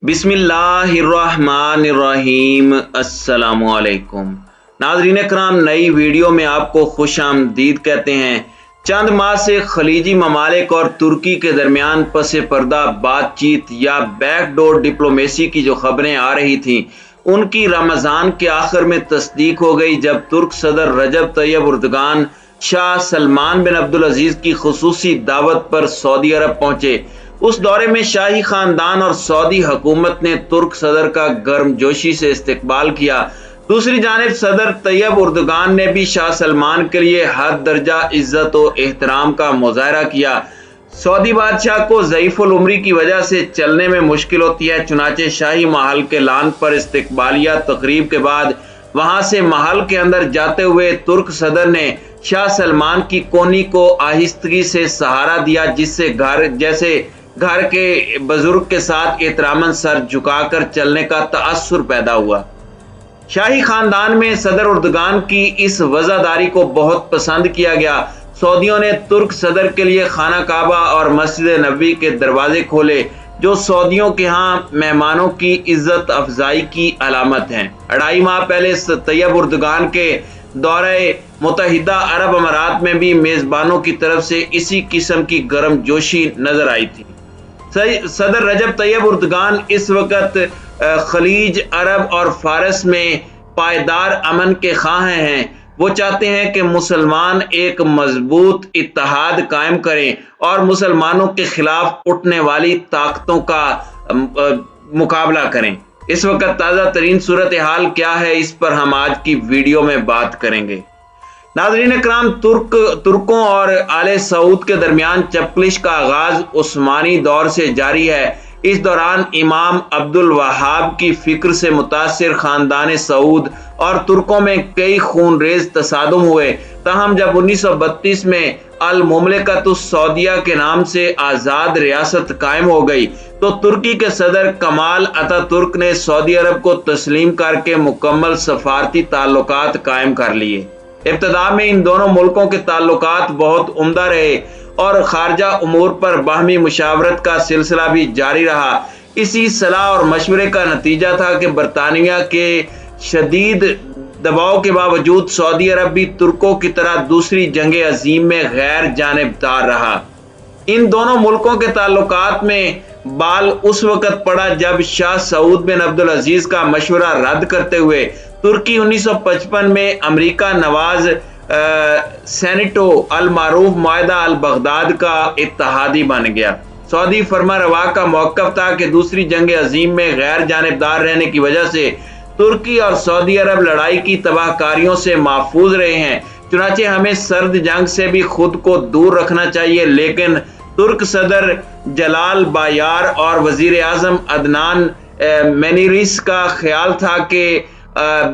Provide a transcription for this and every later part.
بسم اللہ الرحمن الرحیم۔ السلام علیکم ناظرین کرام، نئی ویڈیو میں آپ کو خوش آمدید کہتے ہیں۔ چند ماہ سے خلیجی ممالک اور ترکی کے درمیان پس پردہ بات چیت یا بیک ڈور ڈپلومیسی کی جو خبریں آ رہی تھیں، ان کی رمضان کے آخر میں تصدیق ہو گئی جب ترک صدر رجب طیب اردگان شاہ سلمان بن عبدالعزیز کی خصوصی دعوت پر سعودی عرب پہنچے۔ اس دورے میں شاہی خاندان اور سعودی حکومت نے ترک صدر کا گرم جوشی سے استقبال کیا۔ دوسری جانب صدر طیب اردگان نے بھی شاہ سلمان کے لیے ہر درجہ عزت و احترام کا مظاہرہ کیا۔ سعودی بادشاہ کو ضعیف العمری کی وجہ سے چلنے میں مشکل ہوتی ہے، چنانچہ شاہی محل کے لان پر استقبالیہ تقریب کے بعد وہاں سے محل کے اندر جاتے ہوئے ترک صدر نے شاہ سلمان کی کونی کو آہستگی سے سہارا دیا، جس سے گھر کے بزرگ کے ساتھ احتراماً سر جھکا کر چلنے کا تاثر پیدا ہوا۔ شاہی خاندان میں صدر اردگان کی اس وزاداری کو بہت پسند کیا گیا۔ سعودیوں نے ترک صدر کے لیے خانہ کعبہ اور مسجد نبوی کے دروازے کھولے، جو سعودیوں کے ہاں مہمانوں کی عزت افزائی کی علامت ہیں۔ 2.5 ماہ پہلے طیب اردگان کے دورہ متحدہ عرب امارات میں بھی میزبانوں کی طرف سے اسی قسم کی گرم جوشی نظر آئی تھی۔ صدر رجب طیب اردگان اس وقت خلیج عرب اور فارس میں پائیدار امن کے خواہاں ہیں۔ وہ چاہتے ہیں کہ مسلمان ایک مضبوط اتحاد قائم کریں اور مسلمانوں کے خلاف اٹھنے والی طاقتوں کا مقابلہ کریں۔ اس وقت تازہ ترین صورتحال کیا ہے، اس پر ہم آج کی ویڈیو میں بات کریں گے۔ ناظرین اکرام، ترکوں اور آل سعود کے درمیان چپکلش کا آغاز عثمانی دور سے جاری ہے۔ اس دوران امام عبد الوہاب کی فکر سے متاثر خاندان سعود اور ترکوں میں کئی خون ریز تصادم ہوئے، تاہم جب 1932 میں المملکۃ السعودیہ کے نام سے آزاد ریاست قائم ہو گئی تو ترکی کے صدر کمال اتا ترک نے سعودی عرب کو تسلیم کر کے مکمل سفارتی تعلقات قائم کر لیے۔ ابتدا میں ان دونوں ملکوں کے تعلقات بہت عمدہ رہے اور خارجہ امور پر باہمی مشاورت کا سلسلہ بھی جاری رہا۔ اسی صلاح اور مشورے کا نتیجہ تھا کہ برطانیہ کے شدید دباؤ کے باوجود سعودی عرب بھی ترکوں کی طرح دوسری جنگ عظیم میں غیر جانبدار رہا۔ ان دونوں ملکوں کے تعلقات میں بال اس وقت پڑا جب شاہ سعود بن عبدالعزیز کا مشورہ رد کرتے ہوئے ترکی 1955 میں امریکہ نواز سینیٹو المعروف معاہدہ البغداد کا اتحادی بن گیا۔ سعودی فرما روا کا موقف تھا کہ دوسری جنگ عظیم میں غیر جانبدار رہنے کی وجہ سے ترکی اور سعودی عرب لڑائی کی تباہ کاریوں سے محفوظ رہے ہیں، چنانچہ ہمیں سرد جنگ سے بھی خود کو دور رکھنا چاہیے۔ لیکن ترک صدر جلال بایار اور وزیر اعظم عدنان مینیریس کا خیال تھا کہ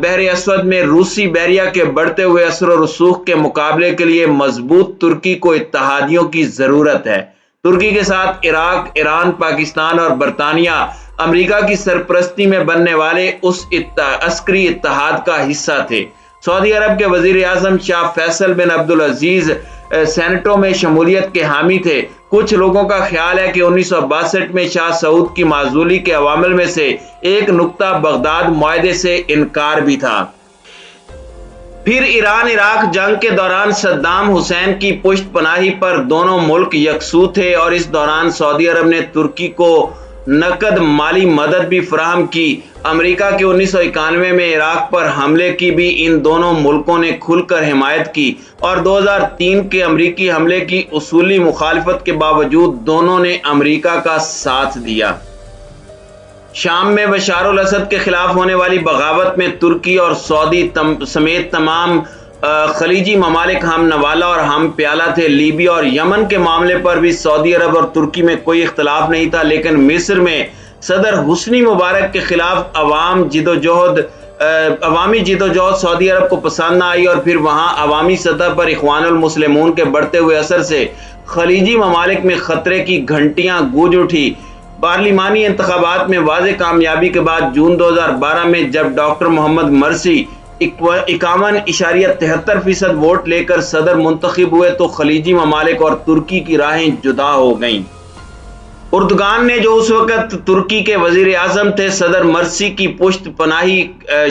بحر اسود میں روسی بحریہ کے بڑھتے ہوئے اثر و رسوخ کے مقابلے کے لیے مضبوط ترکی کو اتحادیوں کی ضرورت ہے۔ ترکی کے ساتھ عراق، ایران، پاکستان اور برطانیہ امریکہ کی سرپرستی میں بننے والے اس عسکری اتحاد کا حصہ تھے۔ سعودی عرب کے وزیر اعظم شاہ فیصل بن عبدالعزیز سینیٹو میں شمولیت کے حامی تھے۔ کچھ لوگوں کا خیال ہے کہ 1962 میں شاہ سعود کی معزولی کے عوامل میں سے ایک نقطہ بغداد معاہدے سے انکار بھی تھا۔ پھر ایران عراق جنگ کے دوران صدام حسین کی پشت پناہی پر دونوں ملک یکسو تھے اور اس دوران سعودی عرب نے ترکی کو نقد مالی مدد بھی فراہم کی۔ امریکہ کے 1991 میں عراق پر حملے کی بھی ان دونوں ملکوں نے کھل کر حمایت کی اور 2003 کے امریکی حملے کی اصولی مخالفت کے باوجود دونوں نے امریکہ کا ساتھ دیا۔ شام میں بشار الاسد کے خلاف ہونے والی بغاوت میں ترکی اور سعودی سمیت تمام خلیجی ممالک ہم نوالہ اور ہم پیالہ تھے۔ لیبیا اور یمن کے معاملے پر بھی سعودی عرب اور ترکی میں کوئی اختلاف نہیں تھا، لیکن مصر میں صدر حسنی مبارک کے خلاف عوامی جدوجہد سعودی عرب کو پسند نہ آئی اور پھر وہاں عوامی سطح پر اخوان المسلمون کے بڑھتے ہوئے اثر سے خلیجی ممالک میں خطرے کی گھنٹیاں گونج اٹھی۔ پارلیمانی انتخابات میں واضح کامیابی کے بعد جون 2012 میں جب ڈاکٹر محمد مرسی 51.73% ووٹ لے کر صدر منتخب ہوئے تو خلیجی ممالک اور ترکی کی راہیں جدا ہو گئیں۔ اردگان نے جو اس وقت ترکی کے وزیر اعظم تھے صدر مرسی کی پشت پناہی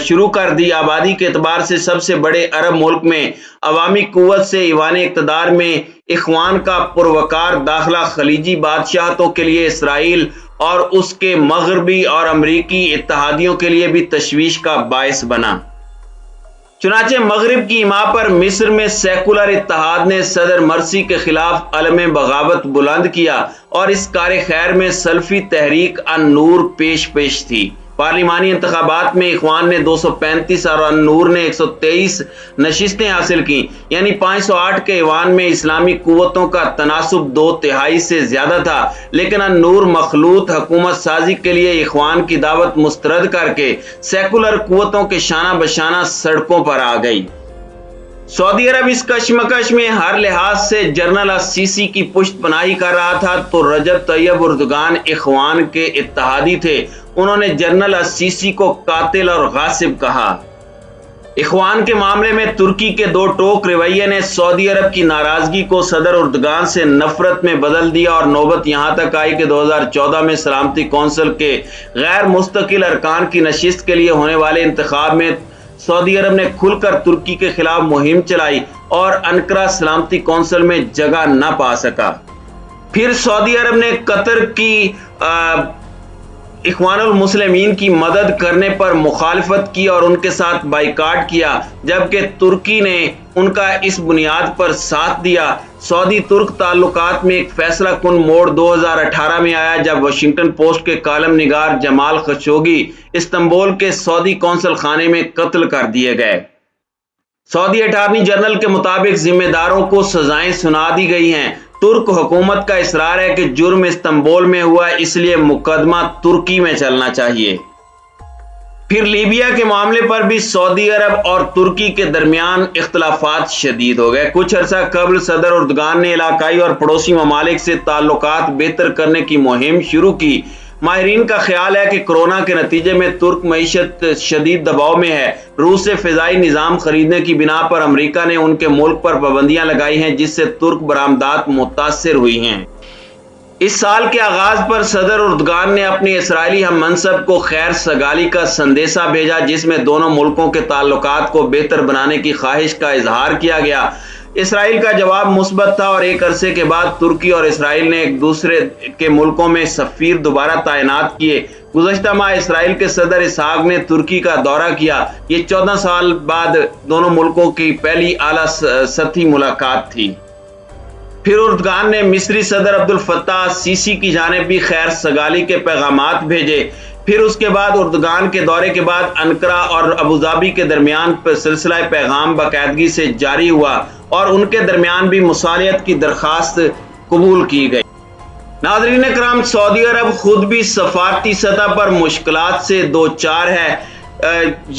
شروع کر دی۔ آبادی کے اعتبار سے سب سے بڑے عرب ملک میں عوامی قوت سے ایوان اقتدار میں اخوان کا پروقار داخلہ خلیجی بادشاہتوں کے لیے اسرائیل اور اس کے مغربی اور امریکی اتحادیوں کے لیے بھی تشویش کا باعث بنا۔ چنانچہ مغرب کی ایما پر مصر میں سیکولر اتحاد نے صدر مرسی کے خلاف علم بغاوت بلند کیا اور اس کار خیر میں سلفی تحریک النور پیش تھی۔ پارلیمانی انتخابات میں اخوان نے 235 اور النور نے 123 نشستیں حاصل کی، یعنی 508 کے ایوان میں اسلامی قوتوں کا تناسب 2/3 سے زیادہ تھا، لیکن النور مخلوط حکومت سازی کے لیے اخوان کی دعوت مسترد کر کے سیکولر قوتوں کے شانہ بشانہ سڑکوں پر آ گئی۔ سعودی عرب اس کشمکش میں ہر لحاظ سے جنرل السیسی کی پشت پناہی کر رہا تھا تو رجب طیب اردگان اخوان کے اتحادی تھے۔ انہوں نے جنرل السیسی کو قاتل اور غاصب کہا۔ اخوان کے معاملے میں ترکی کے دو ٹوک رویے نے سعودی عرب کی ناراضگی کو صدر اردگان سے نفرت میں بدل دیا اور نوبت یہاں تک آئی کہ 2014 میں سلامتی کونسل کے غیر مستقل ارکان کی نشست کے لیے ہونے والے انتخاب میں سعودی عرب نے کھل کر ترکی کے خلاف مہم چلائی اور انقرہ سلامتی کونسل میں جگہ نہ پا سکا۔ پھر سعودی عرب نے قطر کی اخوان المسلمین کی مدد کرنے پر مخالفت کی اور ان کے ساتھ بائیکاٹ کیا، جبکہ ترکی نے ان کا اس بنیاد پر ساتھ دیا۔ سعودی ترک تعلقات میں ایک فیصلہ کن موڑ 2018 میں آیا جب واشنگٹن پوسٹ کے کالم نگار جمال خشوگی استنبول کے سعودی قونصل خانے میں قتل کر دیے گئے۔ سعودی اٹارنی جنرل کے مطابق ذمہ داروں کو سزائیں سنا دی گئی ہیں۔ ترک حکومت کا اصرار ہے کہ جرم استنبول میں ہوا، اس لیے مقدمہ ترکی میں چلنا چاہیے۔ پھر لیبیا کے معاملے پر بھی سعودی عرب اور ترکی کے درمیان اختلافات شدید ہو گئے۔ کچھ عرصہ قبل صدر اردگان نے علاقائی اور پڑوسی ممالک سے تعلقات بہتر کرنے کی مہم شروع کی۔ ماہرین کا خیال ہے کہ کورونا کے نتیجے میں ترک معیشت شدید دباؤ میں ہے۔ روس سے فضائی نظام خریدنے کی بنا پر امریکہ نے ان کے ملک پر پابندیاں لگائی ہیں، جس سے ترک برآمدات متاثر ہوئی ہیں۔ اس سال کے آغاز پر صدر اردگان نے اپنی اسرائیلی ہم منصب کو خیر سگالی کا سندیسہ بھیجا، جس میں دونوں ملکوں کے تعلقات کو بہتر بنانے کی خواہش کا اظہار کیا گیا۔ اسرائیل کا جواب مثبت تھا اور ایک عرصے کے بعد ترکی اور اسرائیل نے ایک دوسرے کے ملکوں میں سفیر دوبارہ تعینات کیے۔ گزشتہ ماہ اسرائیل کے صدر اسحاق نے ترکی کا دورہ کیا۔ یہ 14 سال بعد دونوں ملکوں کی پہلی اعلیٰ سطحی ملاقات تھی۔ پھر اردگان نے مصری صدر عبد الفتاح السیسی کی جانب بھی خیر سگالی کے پیغامات بھیجے۔ پھر اس کے بعد اردگان کے دورے کے بعد انقرہ اور ابوظہبی کے درمیان سلسلہ پیغام باقاعدگی سے جاری ہوا اور ان کے درمیان بھی مصالحت کی درخواست قبول کی گئی۔ ناظرین کرام، سعودی عرب خود بھی سفارتی سطح پر مشکلات سے دوچار ہے۔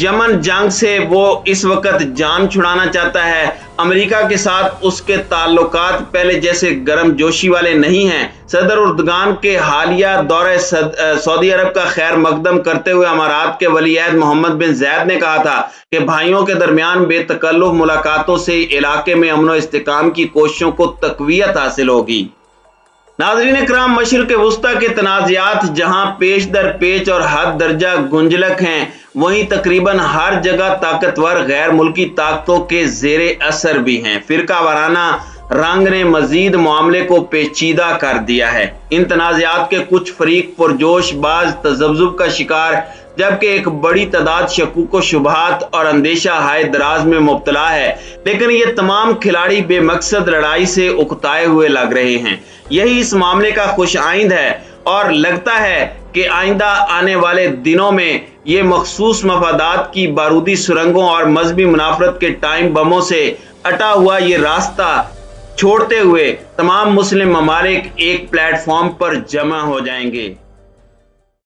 یمن جنگ سے وہ اس وقت جان چھڑانا چاہتا ہے۔ امریکہ کے ساتھ اس کے تعلقات پہلے جیسے گرم جوشی والے نہیں ہیں۔ صدر اردگان کے حالیہ دورہ سعودی عرب کا خیر مقدم کرتے ہوئے امارات کے ولی عہد محمد بن زید نے کہا تھا کہ بھائیوں کے درمیان بے تکلف ملاقاتوں سے علاقے میں امن و استحکام کی کوششوں کو تقویت حاصل ہوگی۔ ناظرین کرام، مشرق وسطیٰ کے تنازعات جہاں پیش در پیچ اور حد درجہ گنجلک ہیں، وہیں تقریباً ہر جگہ طاقتور غیر ملکی طاقتوں کے زیر اثر بھی ہیں۔ فرقہ وارانہ رنگ نے مزید معاملے کو پیچیدہ کر دیا ہے۔ ان تنازعات کے کچھ فریق پرجوش باز تذبذب کا شکار، جبکہ ایک بڑی تعداد شکوک و شبہات اور اندیشہ ہائے دراز میں مبتلا ہے۔ لیکن یہ تمام کھلاڑی بے مقصد لڑائی سے اکتائے ہوئے لگ رہے ہیں۔ یہی اس معاملے کا خوش آئند ہے اور لگتا ہے کہ آئندہ آنے والے دنوں میں یہ مخصوص مفادات کی بارودی سرنگوں اور مذہبی منافرت کے ٹائم بموں سے اٹا ہوا یہ راستہ چھوڑتے ہوئے تمام مسلم ممالک ایک پلیٹ فارم پر جمع ہو جائیں گے۔